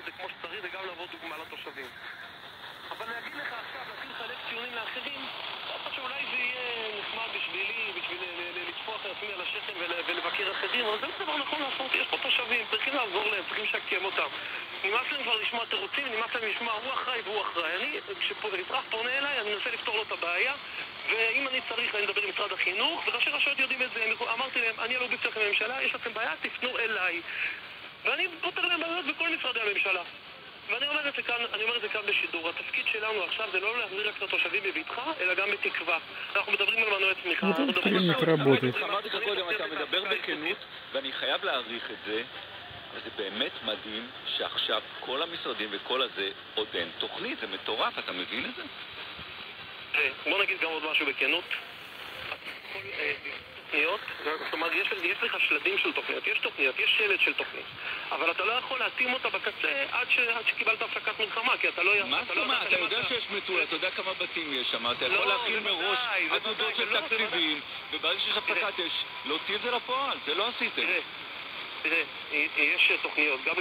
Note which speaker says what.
Speaker 1: את זה כמו שצריך וגם לעבוד דוגמה לתושבים. אבל להגיד לך עכשיו, להתחיל לחלק ציונים לאחרים, שאולי זה יהיה נחמד בשבילי, בשביל לטפוח לעצמי על השכם ולבקר אחרים, אבל זה לא דבר נכון לעשות. יש פה תושבים, צריכים לעזור להם, צריכים לשקם אותם. נמאס להם כבר לשמוע תירוצים, נמאס להם לשמוע הוא אחראי והוא אחראי. אני, כשאזרח פונה אליי, אני מנסה לפתור לו את הבעיה, ואם אני צריך, אני מדבר עם משרד החינוך, וראשי רשויות יודעים את זה. אמרתי להם, אני לא ביצע לכם בממשלה, יש לכם בעיה, תפנו אליי. ואני פותר להם בעיות בכל משרדי הממשלה. ואני אומר את זה כאן בשידור. התפקיד שלנו עכשיו זה לא להחזיר רק את התושבים בביטחה, אלא גם בתקווה. אנחנו מדברים על מנועי צמיחה.
Speaker 2: אמרתי לך קודם, אתה מדבר בכנות, ואני חייב להעריך את זה, וזה באמת מדהים שעכשיו כל המשרדים וכל הזה עוד אין תוכנית. זה מטורף, אתה מבין את זה?
Speaker 1: בוא נגיד גם עוד משהו בכנות. תוכניות, זאת אומרת, יש לך שלדים של תוכניות, יש תוכניות, יש שלד של תוכנית, אבל אתה לא יכול להתאים אותה בקצה עד שקיבלת הפסקת מלחמה, כי אתה לא...
Speaker 2: מה זאת אומרת? אתה יודע שיש מטולה, אתה יודע כמה בתים יש שם, אתה יכול להכיל מראש עתודות של תקציבים, וברגע שיש הפסקת אש, להוציא את זה לפועל, זה לא עשיתם.
Speaker 1: תראה, יש תוכניות, גם